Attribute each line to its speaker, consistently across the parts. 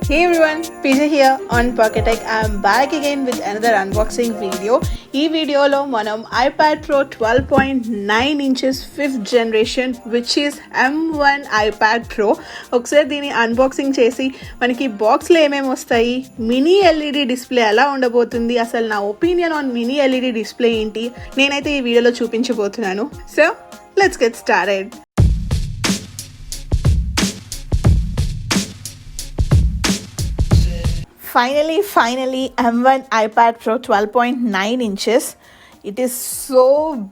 Speaker 1: Hey everyone, PJ here on Pocket Tech. I'm back again with another unboxing video. ఈ వీడియోలో మనం iPad Pro 12.9 inches 5th generation which is M1 iPad Pro ఒకసారి దీన్ని unboxing చేసి మనకి బాక్స్లో ఏమేమి వస్తాయి, మినీ ఎల్ఈడి డిస్ప్లే ఎలా ఉండబోతుంది, అసలు నా opinion on mini LED display ఏంటి నేనైతే ఈ వీడియోలో చూపించబోతున్నాను. So let's get started. Finally, M1 iPad Pro 12.9 inches. It is so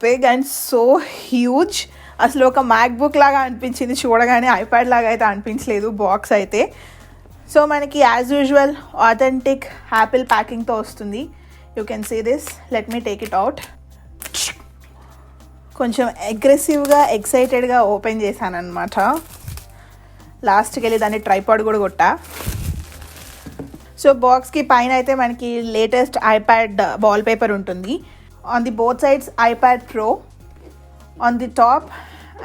Speaker 1: big and so huge. అసలు ఒక మ్యాక్బుక్ లాగా అనిపించింది చూడగానే, ఐప్యాడ్ లాగా అయితే అనిపించలేదు బాక్స్ అయితే. సో మనకి యాజ్ యూజువల్ ఆథెంటిక్ యాపిల్ ప్యాకింగ్తో వస్తుంది. You can see this. Let me take it out. కొంచెం అగ్రెసివ్గా ఎక్సైటెడ్గా ఓపెన్ చేశాను అనమాట. లాస్ట్కి వెళ్ళి దాన్ని ట్రైపాడ్ కూడా కొట్టా. సో బాక్స్కి పైన అయితే మనకి లేటెస్ట్ ఐప్యాడ్ వాల్ పేపర్ ఉంటుంది. On the both sides iPad Pro, on the top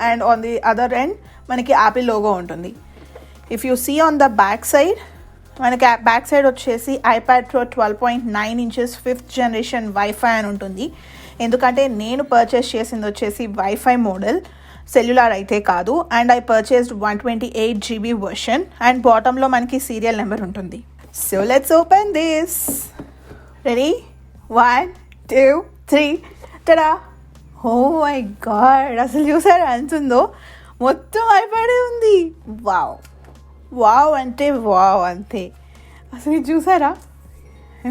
Speaker 1: and on the other end మనకి యాపిల్ లోగో ఉంటుంది. If you see on the back side, మనకి బ్యాక్ సైడ్ వచ్చేసి iPad Pro 12.9 inches 5th generation wifi అని ఉంటుంది. ఎందుకంటే నేను purchase చేసింది వచ్చేసి వైఫై మోడల్, సెల్యులార్ అయితే కాదు. And I purchased 128 GB version and బాటంలో మనకి సీరియల్ నెంబర్ ఉంటుంది. So let's open this. Ready? 1, 2, 3. Ta-da! Oh my god! అసలు చూసారా ఎంత ఉందో? మొత్తం ఐప్యాడే ఉంది. వావ్ అంటే వావ్ అంతే. అసలు చూసారా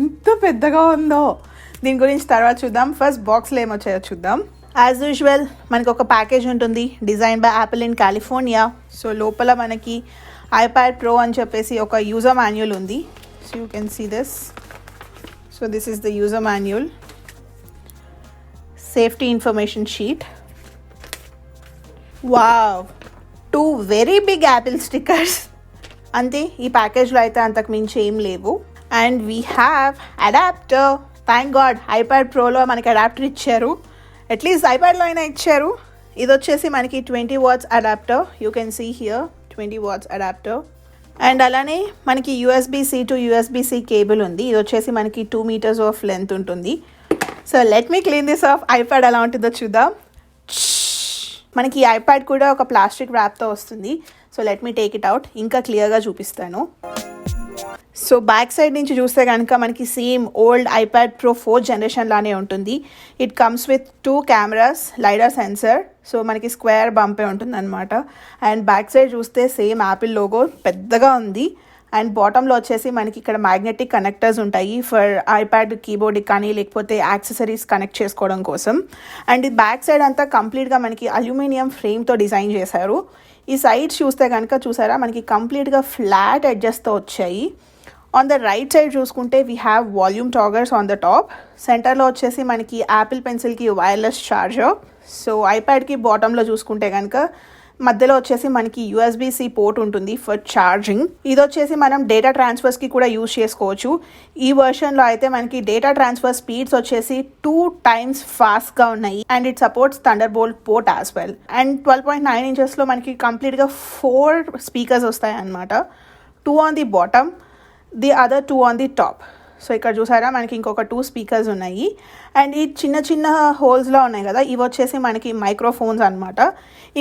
Speaker 1: ఎంత పెద్దగా ఉందో? దీని గురించి తర్వాత చూద్దాం. ఫస్ట్ బాక్స్లో ఏమొచ్చాయో చూద్దాం. యాజ్ యూజువల్ మనకి ఒక ప్యాకేజ్ ఉంటుంది, design by Apple in California. So లోపల మనకి iPad Pro అని చెప్పేసి ఒక యూజర్ మాన్యువల్ ఉంది. So you can see this. So this is the user manual, safety information sheet. Wow, 2 very big Apple stickers. అంతే, ఈ ప్యాకేజ్లో అయితే అంతకు మించి ఏం లేవు. And we have adapter. Thank God iPad Proలో మనకి అడాప్టర్ ఇచ్చారు. అట్లీస్ట్ ఐప్యాడ్లో అయినా ఇచ్చారు. ఇది వచ్చేసి మనకి 20 watts adapter. You can see here 20 watts adapter. And అలానే మనకి USB-C to USB-C కేబుల్ ఉంది. ఇది వచ్చేసి మనకి 2 meters ఆఫ్ లెంత్ ఉంటుంది. So let me clean this of. IPad ఎలా ఉంటుందో చూద్దాం. మనకి ఈ ఐప్యాడ్ కూడా ఒక ప్లాస్టిక్ ర్యాప్తో వస్తుంది. So let me take it out, ఇంకా క్లియర్గా చూపిస్తాను. సో బ్యాక్ సైడ్ నుంచి చూస్తే కనుక మనకి same old iPad Pro 4th generation లానే ఉంటుంది. It comes with 2 cameras, LiDAR sensor. So మనకి స్క్వేర్ బంపే ఉంటుంది అనమాట. అండ్ బ్యాక్ సైడ్ చూస్తే సేమ్ యాపిల్ లోగో పెద్దగా ఉంది. అండ్ బాటంలో వచ్చేసి మనకి ఇక్కడ మ్యాగ్నెటిక్ కనెక్టర్స్ ఉంటాయి ఫర్ ఐప్యాడ్ కీబోర్డ్కి కానీ లేకపోతే యాక్సెసరీస్ కనెక్ట్ చేసుకోవడం కోసం. అండ్ ఈ బ్యాక్ సైడ్ అంతా కంప్లీట్గా మనకి అల్యూమినియం ఫ్రేమ్తో డిజైన్ చేశారు. ఈ సైడ్స్ చూస్తే కనుక చూసారా మనకి కంప్లీట్గా ఫ్లాట్ ఎడ్జెస్తో వచ్చాయి. ఆన్ ద రైట్ సైడ్ చూసుకుంటే we have volume toggles on the top. సెంటర్లో వచ్చేసి మనకి యాపిల్ పెన్సిల్కి వైర్లెస్ ఛార్జర్. సో ఐప్యాడ్కి బాటంలో చూసుకుంటే కనుక మధ్యలో వచ్చేసి మనకి USB-C పోర్ట్ ఉంటుంది ఫర్ ఛార్జింగ్. ఇది వచ్చేసి మనం డేటా ట్రాన్స్ఫర్స్కి కూడా యూజ్ చేసుకోవచ్చు. ఈ వర్షన్లో అయితే మనకి డేటా ట్రాన్స్ఫర్ స్పీడ్స్ వచ్చేసి 2 times ఫాస్ట్గా ఉన్నాయి. And it supports thunderbolt port as well. And 12.9 inchesలో మనకి కంప్లీట్గా 4 స్పీకర్స్ వస్తాయి అన్నమాట. 2 on the bottom, the other 2 on the top. So ఇక్కడ చూసారా మనకి ఇంకొక 2 స్పీకర్స్ ఉన్నాయి. అండ్ ఈ చిన్న చిన్న హోల్స్లో ఉన్నాయి కదా, ఇవి వచ్చేసి మనకి మైక్రోఫోన్స్ అనమాట.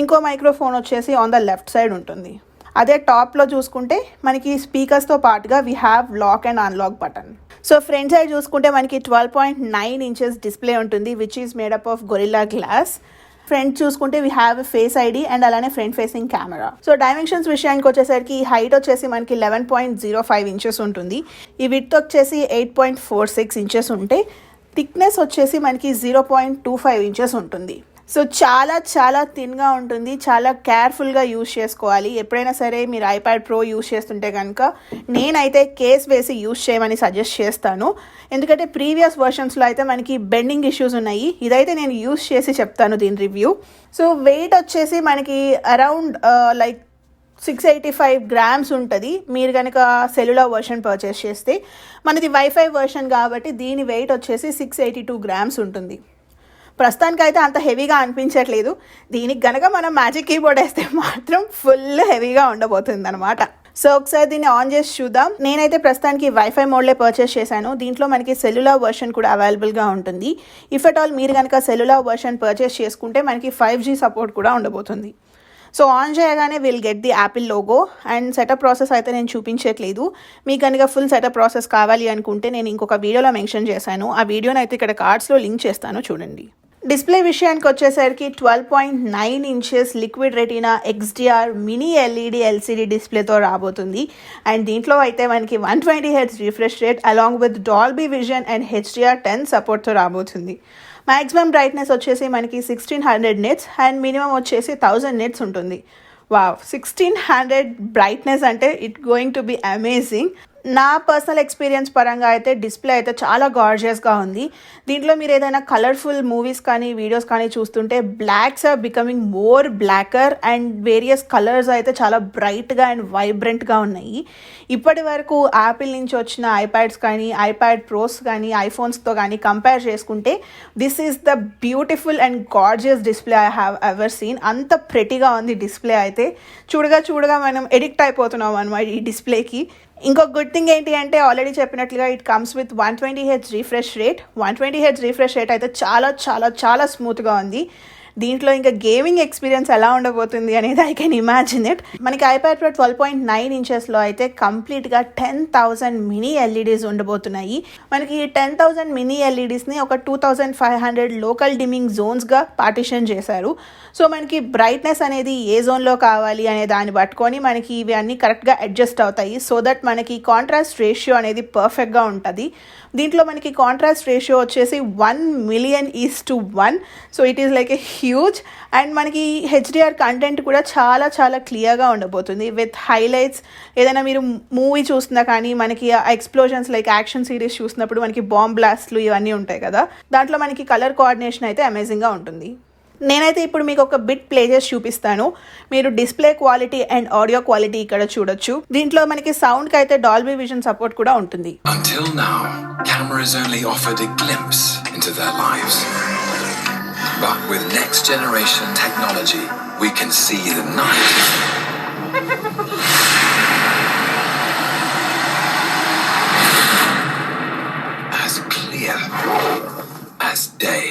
Speaker 1: ఇంకో మైక్రోఫోన్ వచ్చేసి ఆన్ ద లెఫ్ట్ సైడ్ ఉంటుంది. అదే టాప్లో చూసుకుంటే మనకి స్పీకర్స్తో పాటుగా we have lock and unlock button. So front side చూసుకుంటే మనకి 12.9 inches డిస్ప్లే ఉంటుంది which is made up of Gorilla glass. Front చూసుకుంటే we have face ID and అలానే front facing camera. So dimensions విషయానికి వచ్చేసరికి హైట్ వచ్చేసి మనకి 11.05 inches ఉంటుంది. ఈ విడ్త్ వచ్చేసి 8.46 inches ఉంటే థిక్నెస్ వచ్చేసి మనకి 0.25 inches ఉంటుంది. సో చాలా చాలా థిన్గా ఉంటుంది. చాలా కేర్ఫుల్గా యూజ్ చేసుకోవాలి. ఎప్పుడైనా సరే మీరు iPad Pro యూజ్ చేస్తుంటే కనుక నేనైతే కేస్ వేసి యూజ్ చేయమని సజెస్ట్ చేస్తాను. ఎందుకంటే ప్రీవియస్ వర్షన్స్లో అయితే మనకి బెండింగ్ ఇష్యూస్ ఉన్నాయి. ఇదైతే నేను యూజ్ చేసి చెప్తాను దీని రివ్యూ. సో వెయిట్ వచ్చేసి మనకి అరౌండ్ 685 grams ఉంటుంది. మీరు కనుక సెల్యులార్ వర్షన్ పర్చేస్ చేస్తే, మనది వైఫై వర్షన్ కాబట్టి దీని వెయిట్ వచ్చేసి 682 grams ఉంటుంది. ప్రస్తుతానికి అయితే అంత హెవీగా అనిపించట్లేదు. దీనికి గనక మనం మ్యాజిక్ కీబోర్డ్ వేస్తే మాత్రం ఫుల్ హెవీగా ఉండబోతుంది అనమాట. సో ఒకసారి దీన్ని ఆన్ చేసి చూద్దాం. నేనైతే ప్రస్తుతానికి వైఫై మోడ్లే పర్చేస్ చేశాను. దీంట్లో మనకి సెల్యులార్ వర్షన్ కూడా అవైలబుల్గా ఉంటుంది. ఇఫ్ అట్ ఆల్ మీరు కనుక సెల్యులార్ వర్షన్ పర్చేస్ చేసుకుంటే మనకి 5G సపోర్ట్ కూడా ఉండబోతుంది. సో ఆన్ చేయగానే will get the Apple logo and setup process అయితే నేను చూపించట్లేదు. మీకు కనుక ఫుల్ సెటప్ ప్రాసెస్ కావాలి అనుకుంటే నేను ఇంకొక వీడియోలో మెన్షన్ చేశాను. ఆ వీడియోని అయితే ఇక్కడ కార్డ్స్లో లింక్ చేస్తాను, చూడండి. డిస్ప్లే విషయానికి వచ్చేసరికి 12.9 inches liquid retina XDR mini LED LCD డిస్ప్లేతో రాబోతుంది. అండ్ దీంట్లో అయితే మనకి 120Hz refresh rate along with Dolby vision and HDR10 సపోర్ట్తో రాబోతుంది. మ్యాక్సిమం బ్రైట్నెస్ వచ్చేసి మనకి 1600 నిట్స్ అండ్ మినిమం వచ్చేసి 1000 నిట్స్ ఉంటుంది. వావ్, 1600 బ్రైట్నెస్ అంటే it going to be amazing. నా పర్సనల్ ఎక్స్పీరియన్స్ పరంగా అయితే డిస్ప్లే అయితే చాలా గార్జియస్గా ఉంది. దీంట్లో మీరు ఏదైనా కలర్ఫుల్ మూవీస్ కానీ వీడియోస్ కానీ చూస్తుంటే blocks are becoming more blacker and various colours అయితే చాలా బ్రైట్గా అండ్ వైబ్రెంట్గా ఉన్నాయి. ఇప్పటి వరకు యాపిల్ నుంచి వచ్చిన ఐప్యాడ్స్ కానీ ఐప్యాడ్ ప్రోస్ కానీ ఐఫోన్స్తో కానీ కంపేర్ చేసుకుంటే this is the beautiful and gorgeous display I have ever seen. అంత ప్రెటీగా ఉంది డిస్ప్లే అయితే. చూడగా మనం ఎడిక్ట్ అయిపోతున్నాం అన్నమాట ఈ డిస్ప్లేకి. ఇంకొక గుడ్ థింగ్ ఏంటి అంటే ఆల్రెడీ చెప్పినట్లుగా it comes with 120Hz refresh rate. 120Hz refresh rate అయితే చాలా చాలా చాలా స్మూత్గా ఉంది. దీంట్లో ఇంకా గేమింగ్ ఎక్స్పీరియన్స్ ఎలా ఉండబోతుంది అనేది ఐ కెన్ ఇమాజిన్ ఇట్. మనకి ఐప్యాడ్ ప్రో 12.9 ఇంచెస్లో అయితే కంప్లీట్గా 10,000 మినీ LEDs ఉండబోతున్నాయి. మనకి 10,000 మినీ LEDస్ని ఒక 2,500 లోకల్ డిమ్మింగ్ జోన్స్గా పార్టిషన్ చేశారు. సో మనకి బ్రైట్నెస్ అనేది ఏ జోన్లో కావాలి అనే దాన్ని పట్టుకొని మనకి ఇవి అన్నీ కరెక్ట్గా అడ్జస్ట్ అవుతాయి. సో దట్ మనకి కాంట్రాస్ట్ రేషియో అనేది పర్ఫెక్ట్గా ఉంటుంది. దీంట్లో మనకి కాంట్రాస్ట్ రేషియో వచ్చేసి 1,000,000:1. So it is like a huge. And మనకి HDR కంటెంట్ కూడా చాలా చాలా క్లియర్గా ఉండబోతుంది విత్ హైలైట్స్. ఏదైనా మీరు మూవీ చూస్తున్నా కానీ మనకి ఎక్స్ప్లోజన్స్ లైక్ యాక్షన్ సిరీస్ చూసినప్పుడు మనకి బాంబ్ బ్లాస్ట్లు ఇవన్నీ ఉంటాయి కదా, దాంట్లో మనకి కలర్ కోఆర్డినేషన్ అయితే అమేజింగ్గా ఉంటుంది. నేనైతే ఇప్పుడు మీకు ఒక బిట్ ప్లే చేసి చూపిస్తాను. మీరు display quality and audio quality ఇక్కడ చూడొచ్చు. దీంట్లో మనకి సౌండ్ కి అయితే డాల్బీ విజన్ సపోర్ట్ కూడా ఉంటుంది.
Speaker 2: Until now, cameras only offered a glimpse into their lives. But with next generation technology, we can see the night as clear as day.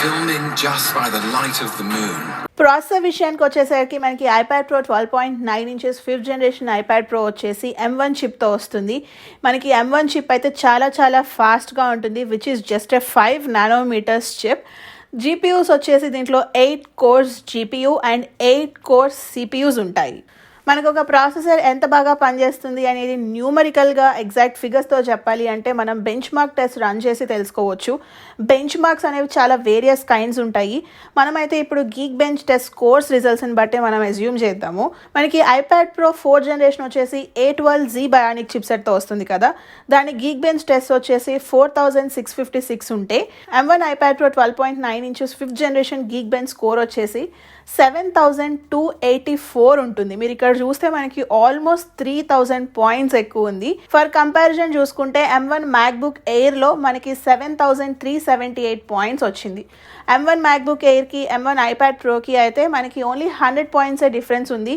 Speaker 2: Filming just by the light of the moon.
Speaker 1: Processor విషయానికి వచ్చేసరికి మనకి iPad Pro 12.9 inches 5th generation iPad pro వచ్చేసి M1 చిప్తో వస్తుంది. మనకి M1 chip అయితే చాలా చాలా ఫాస్ట్గా ఉంటుంది, which is just a 5 nanometres chip. GPUs వచ్చేసి దీంట్లో 8 course GPU and 8 course CPUs ఉంటాయి. మనకు ఒక ప్రాసెసర్ ఎంత బాగా పనిచేస్తుంది అనేది న్యూమరికల్గా ఎగ్జాక్ట్ ఫిగర్స్తో చెప్పాలి అంటే మనం బెంచ్ మార్క్ టెస్ట్ రన్ చేసి తెలుసుకోవచ్చు. బెంచ్ మార్క్స్ అనేవి చాలా వేరియస్ కైండ్స్ ఉంటాయి. మనమైతే ఇప్పుడు గీక్ బెంచ్ టెస్ట్ కోర్స్ రిజల్ట్స్ని బట్టి మనం అజ్యూమ్ చేద్దాము. మనకి ఐప్యాడ్ ప్రో 4th జనరేషన్ వచ్చేసి A12Z బయానిక్ చిప్సెట్తో వస్తుంది కదా, దాని గీక్ బెంచ్ టెస్ట్ వచ్చేసి 4656 ఉంటే M1 iPad Pro 12.9 inches 5th generation geek bench score వచ్చేసి 7284 ఉంటుంది. మీరు ఇక్కడ చూస్తే మనకి ఆల్మోస్ట్ 3000 పాయింట్స్ ఎక్కువ ఉంది. ఫర్ కంపారిజన్ చూసుకుంటే M1 మ్యాక్బుక్ ఎయిర్లో మనకి 7378 పాయింట్స్ వచ్చింది. M1 మ్యాక్బుక్ ఎయిర్కి M1 ఐప్యాడ్ ప్రోకి అయితే మనకి ఓన్లీ 100 పాయింట్సే డిఫరెన్స్ ఉంది.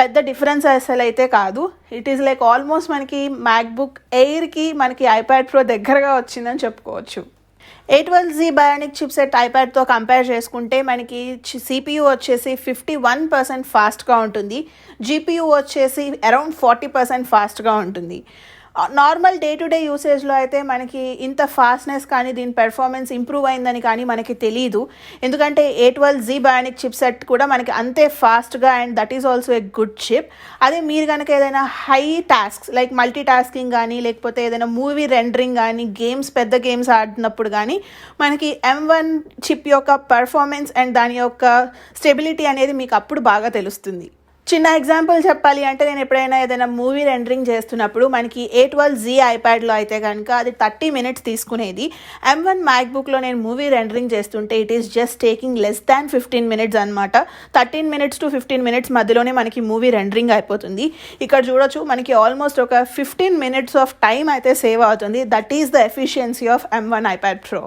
Speaker 1: పెద్ద డిఫరెన్స్ అసలు అయితే కాదు. ఇట్ ఈస్ లైక్ ఆల్మోస్ట్ మనకి మ్యాక్బుక్ ఎయిర్కి మనకి ఐప్యాడ్ ప్రో దగ్గరగా వచ్చిందని చెప్పుకోవచ్చు. A12Z బయానిక్ చిప్సెట్ ఐప్యాడ్తో కంపేర్ చేసుకుంటే మనకి CPU వచ్చేసి 51% ఫాస్ట్గా ఉంటుంది, GPU వచ్చేసి అరౌండ్ 40% ఫాస్ట్గా ఉంటుంది. నార్మల్ డే టు డే యూసేజ్లో అయితే మనకి ఇంత ఫాస్ట్నెస్ కానీ దీని పెర్ఫార్మెన్స్ ఇంప్రూవ్ అయిందని కానీ మనకి తెలియదు. ఎందుకంటే A12Z బయానిక్ చిప్సెట్ కూడా మనకి అంతే ఫాస్ట్గా and that is also a good chip. అదే మీరు కనుక ఏదైనా high tasks like multi tasking కానీ లేకపోతే ఏదైనా మూవీ రెండరింగ్ కానీ పెద్ద గేమ్స్ ఆడినప్పుడు కానీ మనకి M1 చిప్ యొక్క పెర్ఫార్మెన్స్ అండ్ దాని యొక్క స్టెబిలిటీ అనేది మీకు అప్పుడు బాగా తెలుస్తుంది. చిన్న ఎగ్జాంపుల్ చెప్పాలి అంటే నేను ఎప్పుడైనా ఏదైనా మూవీ రెండరింగ్ చేస్తున్నప్పుడు మనకి A12Z ఐప్యాడ్లో అయితే కనుక అది 30 minutes తీసుకునేది. M1 మ్యాక్బుక్లో నేను మూవీ రెండరింగ్ చేస్తుంటే it is just taking less than 15 minutes అనమాట. 13 minutes to 15 minutes మధ్యలోనే మనకి మూవీ రెండరింగ్ అయిపోతుంది. ఇక్కడ చూడొచ్చు మనకి ఆల్మోస్ట్ ఒక 15 minutes ఆఫ్ టైం అయితే సేవ్ అవుతుంది. That is the efficiency of M1 iPad Pro.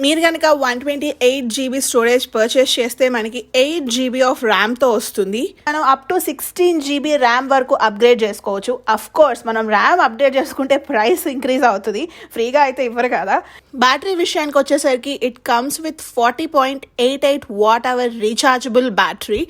Speaker 1: మీరు కనుక 128 GB స్టోరేజ్ పర్చేస్ చేస్తే మనకి 8 GB ఆఫ్ ర్యామ్తో వస్తుంది. మనం అప్ టు 16 GB ర్యామ్ వరకు అప్గ్రేడ్ చేసుకోవచ్చు. అఫ్ కోర్స్ మనం ర్యామ్ అప్డేట్ చేసుకుంటే ప్రైస్ ఇంక్రీజ్ అవుతుంది, ఫ్రీగా అయితే ఇవ్వరు కదా. బ్యాటరీ విషయానికి వచ్చేసరికి it comes with 40.88 Wh rechargeable battery.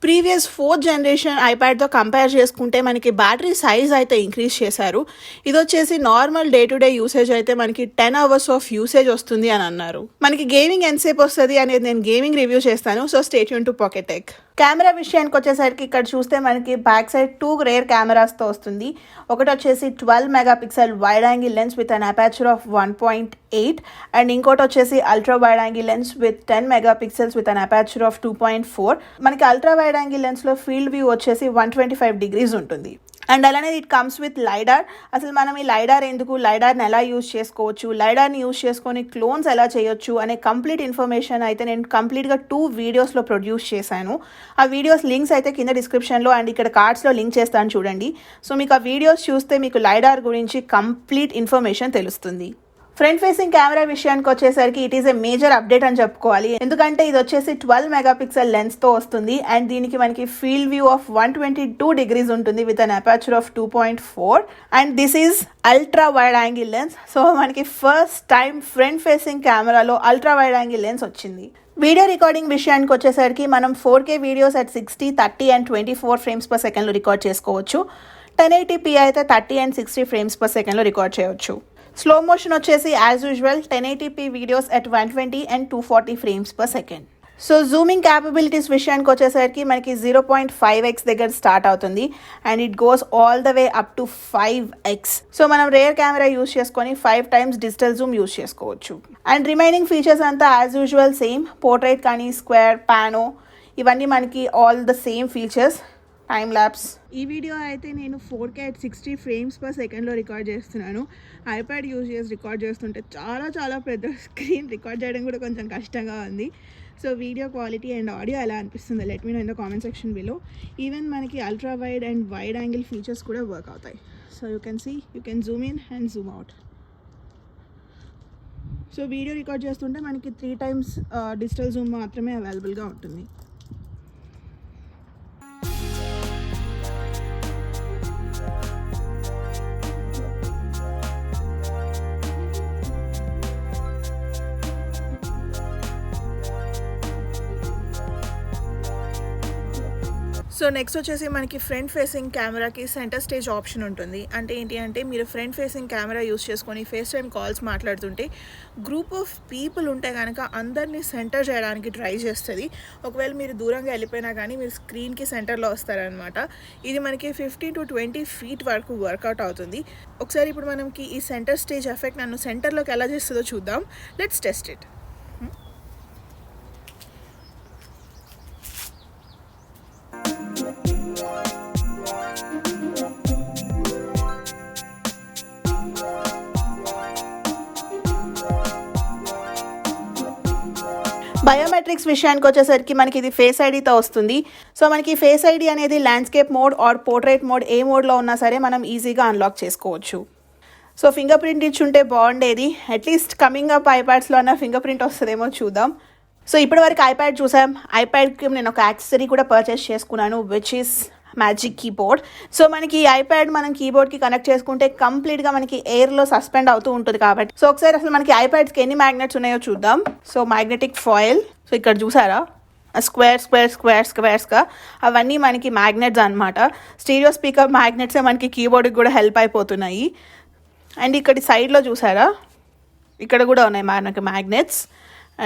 Speaker 1: Previous 4th generation ఐప్యాడ్తో కంపేర్ చేసుకుంటే మనకి బ్యాటరీ సైజ్ అయితే ఇంక్రీజ్ చేశారు. ఇది వచ్చేసి normal day to day usage అయితే మనకి 10 hours ఆఫ్ యూసేజ్ వస్తుంది అని అన్నారు. మనకి గేమింగ్ ఎంతసేపు వస్తుంది అనేది నేను గేమింగ్ రివ్యూ చేస్తాను. So stay tune to Pocket tech. Camera విషయానికి వచ్చేసరికి ఇక్కడ చూస్తే మనకి బ్యాక్ సైడ్ 2 రేర్ కెమెరాస్తో వస్తుంది. ఒకటి వచ్చేసి 12 megapixel wide angle lens with an aperture of 1.8 and ఇంకోటి వచ్చేసి ultra wide angle lens with 10 megapixels with an aperture of 2.4. మనకి అల్ట్రా వైడ్ యాంగిల్ లెన్స్లో ఫీల్డ్ వ్యూ వచ్చేసి 125 degrees ఉంటుంది. అండ్ అలానే ఇట్ కమ్స్ విత్ లైడార్. అసలు మనం ఈ లైడార్ ఎందుకు, లైడార్ని ఎలా యూజ్ చేసుకోవచ్చు, లైడార్ని యూజ్ చేసుకొని క్లోన్స్ ఎలా చేయొచ్చు అనే కంప్లీట్ ఇన్ఫర్మేషన్ అయితే నేను కంప్లీట్గా 2 వీడియోస్లో ప్రొడ్యూస్ చేశాను. ఆ వీడియోస్ లింక్స్ అయితే కింద డిస్క్రిప్షన్లో అండ్ ఇక్కడ కార్డ్స్లో లింక్ చేస్తాను చూడండి. సో మీకు ఆ వీడియోస్ చూస్తే మీకు లైడార్ గురించి కంప్లీట్ ఇన్ఫర్మేషన్ తెలుస్తుంది. ఫ్రంట్ ఫేసింగ్ కెమెరా విషయానికి వచ్చేసరికి it is a major update అని చెప్పుకోవాలి. ఎందుకంటే ఇది వచ్చేసి 12 మెగాపిక్సెల్ లెన్స్తో వస్తుంది అండ్ దీనికి మనకి ఫీల్డ్ వ్యూ ఆఫ్ 122 degrees ఉంటుంది with an aperture of 2.4 and this is ultra wide angle lens. So మనకి ఫస్ట్ టైం ఫ్రంట్ ఫేసింగ్ కెమెరాలో అల్ట్రా వైడ్ యాంగిల్ లెన్స్ వచ్చింది. వీడియో రికార్డింగ్ విషయానికి వచ్చేసరికి మనం 4K videos at 60, 30 and 24 frames per second record చేసుకోవచ్చు. 1080p అయితే 30 and 60 frames per second record చేయవచ్చు. Slow motion వచ్చేసి as usual 1080p videos at 120 and 240 frames per second. So zooming capabilities విషయానికి వచ్చేసరికి మనకి 0.5x దగ్గర స్టార్ట్ అవుతుంది and it goes all the way up to 5x. So మనం rear camera use చేసుకొని 5 times digital zoom use చేసుకోవచ్చు. And remaining features అంతా as usual same. Portrait కానీ, స్క్వేర్, పానో ఇవన్నీ మనకి all the same features. Time lapse. ఈ video అయితే నేను 4K at 60 frames per second record చేస్తున్నాను. ఐప్యాడ్ యూజ్ చేసి రికార్డ్ చేస్తుంటే చాలా పెద్ద స్క్రీన్ రికార్డ్ చేయడం కూడా కొంచెం కష్టంగా ఉంది. So video quality and audio ఎలా అనిపిస్తుందో let me know in the comment section below. Even మనకి ultra wide and wide angle features కూడా వర్క్ అవుతాయి. So you can zoom in and zoom out. So video record చేస్తుంటే మనకి 3 times digital Zoom మాత్రమే అవైలబుల్గా ఉంటుంది. సో నెక్స్ట్ వచ్చేసి మనకి ఫ్రంట్ ఫేసింగ్ కెమెరాకి సెంటర్ స్టేజ్ ఆప్షన్ ఉంటుంది. అంటే ఏంటి అంటే మీరు ఫ్రంట్ ఫేసింగ్ కెమెరా యూస్ చేసుకొని ఫేస్ టైం కాల్స్ మాట్లాడుతుంటే గ్రూప్ ఆఫ్ పీపుల్ ఉంటే కనుక అందరినీ సెంటర్ చేయడానికి ట్రై చేస్తుంది. ఒకవేళ మీరు దూరంగా వెళ్ళిపోయినా కానీ మీరు స్క్రీన్కి సెంటర్లో వస్తారనమాట. ఇది మనకి 15 to 20 feet వరకు వర్కౌట్ అవుతుంది. ఒకసారి ఇప్పుడు మనకి ఈ సెంటర్ స్టేజ్ ఎఫెక్ట్ నన్ను సెంటర్లోకి ఎలా చేస్తుందో చూద్దాం. Let's test it. బయోమెట్రిక్స్ విషయానికి వచ్చేసరికి మనకి ఇది ఫేస్ ఐడితో వస్తుంది. సో మనకి ఫేస్ ఐడి అనేది landscape mode or portrait mode ఏ మోడ్లో ఉన్నా సరే మనం ఈజీగా అన్లాక్ చేసుకోవచ్చు. సో ఫింగర్ ప్రింట్ ఇచ్చుంటే బాగుండేది. అట్లీస్ట్ కమింగ్ అప్ ఐప్యాడ్స్లో అన్న ఫింగర్ ప్రింట్ వస్తుందేమో చూద్దాం. సో ఇప్పటి వరకు ఐప్యాడ్ చూసాం. ఐప్యాడ్కి నేను ఒక యాక్సెసరీ కూడా పర్చేస్ చేసుకున్నాను which is magic keyboard. So మనకి ఈ ఐప్యాడ్ మనం కీబోర్డ్కి కనెక్ట్ చేసుకుంటే కంప్లీట్గా మనకి ఎయిర్లో సస్పెండ్ అవుతూ ఉంటుంది కాబట్టి. సో ఒకసారి అసలు మనకి ఐప్యాడ్స్కి ఎన్ని మ్యాగ్నెట్స్ ఉన్నాయో చూద్దాం. So magnetic foil. సో ఇక్కడ చూసారా స్క్వేర్స్గా అవన్నీ మనకి మ్యాగ్నెట్స్ అనమాట. స్టీరియో స్పీకర్ మ్యాగ్నెట్సే మనకి కీబోర్డ్కి కూడా హెల్ప్ అయిపోతున్నాయి. అండ్ ఇక్కడ సైడ్లో చూసారా ఇక్కడ కూడా ఉన్నాయి మనకి మ్యాగ్నెట్స్.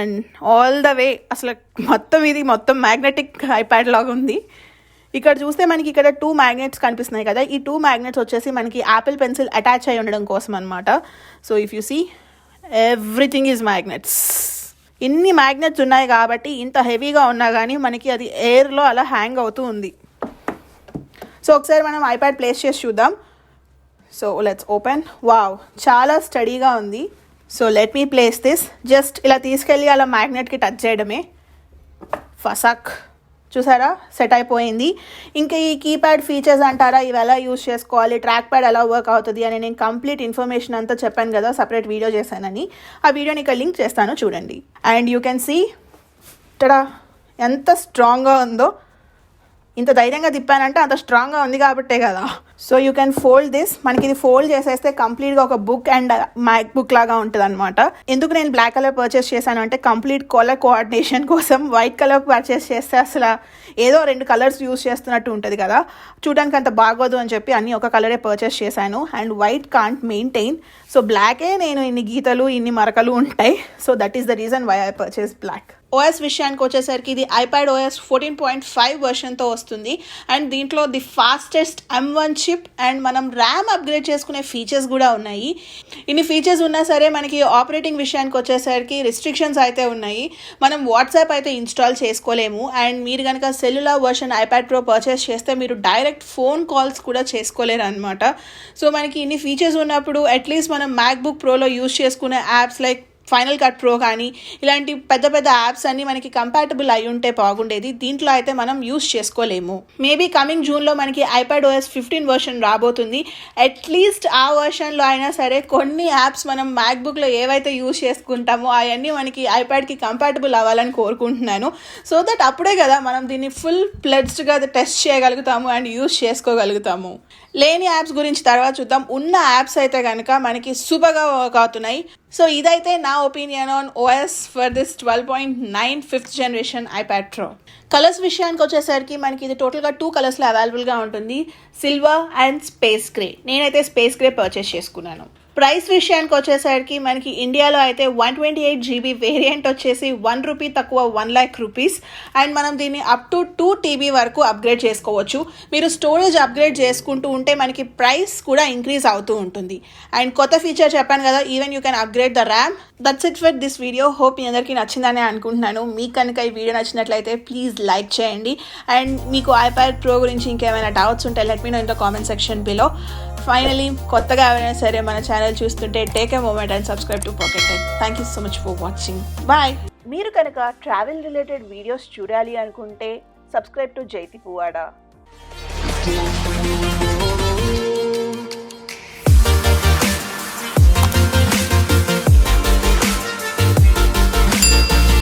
Speaker 1: అండ్ ఆల్ ద వే అసలు మొత్తం మ్యాగ్నెటిక్ ఐప్యాడ్ లాగా ఉంది. ఇక్కడ చూస్తే మనకి ఇక్కడ 2 magnets కనిపిస్తున్నాయి కదా. ఈ 2 magnets వచ్చేసి మనకి యాపిల్ పెన్సిల్ అటాచ్ అయి ఉండడం కోసం అనమాట. So if you see everything is magnets. ఇన్ని మ్యాగ్నెట్స్ ఉన్నాయి కాబట్టి ఇంత హెవీగా ఉన్నా కానీ మనకి అది ఎయిర్లో అలా హ్యాంగ్ అవుతూ ఉంది. సో ఒకసారి మనం ఐప్యాడ్ ప్లేస్ చేసి చూద్దాం. So let's open. వావ్, చాలా స్టడీగా ఉంది. So let me place this. Just ఇలా తీసుకెళ్ళి అలా మ్యాగ్నెట్కి టచ్ చేయడమే. ఫసాక్, చూసారా, సెట్ అయిపోయింది. ఇంకా ఈ కీప్యాడ్ ఫీచర్స్ అంటారా, ఇవి ఎలా యూస్ చేసుకోవాలి, ట్రాక్ ప్యాడ్ ఎలా వర్క్ అవుతుంది అని నేను కంప్లీట్ ఇన్ఫర్మేషన్ అంతా చెప్పాను కదా, సపరేట్ వీడియో చేశానని. ఆ వీడియోని ఇక్కడ లింక్ చేస్తాను చూడండి. అండ్ యూ కెన్ సీ ఇక్కడ ఎంత స్ట్రాంగ్గా ఉందో. ఇంత ధైర్యంగా తిప్పానంటే అంత స్ట్రాంగ్గా ఉంది కాబట్టే కదా. So you can fold this. మనకి ఇది ఫోల్డ్ చేసేస్తే కంప్లీట్గా ఒక బుక్ అండ్ మ్యాక్ బుక్ లాగా ఉంటుంది అనమాట. ఎందుకు నేను బ్లాక్ కలర్ పర్చేస్ చేశాను అంటే కంప్లీట్ కలర్ కోఆర్డినేషన్ కోసం. వైట్ కలర్ పర్చేస్ చేస్తే అసలు ఏదో 2 కలర్స్ యూస్ చేస్తున్నట్టు ఉంటుంది కదా, చూడడానికి అంత బాగోదు అని చెప్పి అన్ని ఒక కలరే పర్చేస్ చేశాను. And white can't maintain, so బ్లాకే నేను ఇన్ని గీతలు ఇన్ని మరకలు ఉంటాయి. So that is the reason why I purchase black. OS విషయానికి వచ్చేసరికి ఇది ఐప్యాడ్ ఓఎస్ 14.5 వర్షన్తో వస్తుంది. అండ్ దీంట్లో the fastest M1 chip and మనం ర్యామ్ అప్గ్రేడ్ చేసుకునే ఫీచర్స్ కూడా ఉన్నాయి. ఇన్ని ఫీచర్స్ ఉన్నా సరే మనకి ఆపరేటింగ్ విషయానికి వచ్చేసరికి రిస్ట్రిక్షన్స్ అయితే ఉన్నాయి. మనం వాట్సాప్ అయితే ఇన్స్టాల్ చేసుకోలేము. అండ్ మీరు కనుక cellular version iPad pro purchase చేస్తే మీరు డైరెక్ట్ ఫోన్ కాల్స్ కూడా చేసుకోలేరు అనమాట. సో మనకి ఇన్ని ఫీచర్స్ ఉన్నప్పుడు అట్లీస్ట్ మనం మ్యాక్బుక్ ప్రోలో యూస్ చేసుకునే apps like final cut pro కానీ ఇలాంటి పెద్ద పెద్ద యాప్స్ అన్నీ మనకి కంపాటబుల్ అయి ఉంటే బాగుండేది. దీంట్లో అయితే మనం యూస్ చేసుకోలేము. మేబీ కమింగ్ జూన్లో మనకి ఐప్యాడ్ ఓఎస్ 15 వర్షన్ రాబోతుంది. అట్లీస్ట్ ఆ వర్షన్లో అయినా సరే కొన్ని యాప్స్ మనం మ్యాక్బుక్లో ఏవైతే యూస్ చేసుకుంటామో అవన్నీ మనకి ఐప్యాడ్కి కంపాటబుల్ అవ్వాలని కోరుకుంటున్నాను. సో దట్ అప్పుడే కదా మనం దీన్ని ఫుల్ ప్లెడ్స్డ్గా టెస్ట్ చేయగలుగుతాము అండ్ యూస్ చేసుకోగలుగుతాము. లేని యాప్స్ గురించి తర్వాత చూద్దాం. ఉన్న యాప్స్ అయితే కనుక మనకి సూపర్గా వర్క్ అవుతున్నాయి. సో ఇదైతే నా opinion on OS for this 12.9 5th generation iPad pro. Colours విషయానికి వచ్చేసరికి మనకి ఇది టోటల్గా 2 కలర్స్లో అవైలబుల్గా ఉంటుంది, సిల్వర్ అండ్ స్పేస్ గ్రే. నేనైతే స్పేస్ గ్రే పర్చేస్ చేసుకున్నాను. ప్రైస్ విషయానికి వచ్చేసరికి మనకి ఇండియాలో అయితే 128 GB వేరియంట్ వచ్చేసి ₹1 తక్కువ 1 lakh రూపీస్. అండ్ మనం దీన్ని అప్ టు 2 TB వరకు అప్గ్రేడ్ చేసుకోవచ్చు. మీరు స్టోరేజ్ అప్గ్రేడ్ చేసుకుంటూ ఉంటే మనకి ప్రైస్ కూడా ఇంక్రీజ్ అవుతూ ఉంటుంది. అండ్ కొత్త ఫీచర్ చెప్పాను కదా, even you can upgrade the RAM. That's it for this video. Hope మీ అందరికీ నచ్చిందని అనుకుంటున్నాను. మీకు కనుక ఈ వీడియో నచ్చినట్లయితే ప్లీజ్ లైక్ చేయండి. అండ్ మీకు ఐప్యాడ్ ప్రో గురించి ఇంకేమైనా డౌట్స్ ఉంటే let me know in the comment section below. Finally కొత్తగా ఎవరైనా సరే మన ఛానల్ చూస్తుంటే take a moment and subscribe to Pocket Tech. Thank you so much for watching. Bye. మీరు కనుక ట్రావెల్ రిలేటెడ్ వీడియోస్ చూడాలి అనుకుంటే సబ్స్క్రైబ్ టు జైతి పువ్వాడ.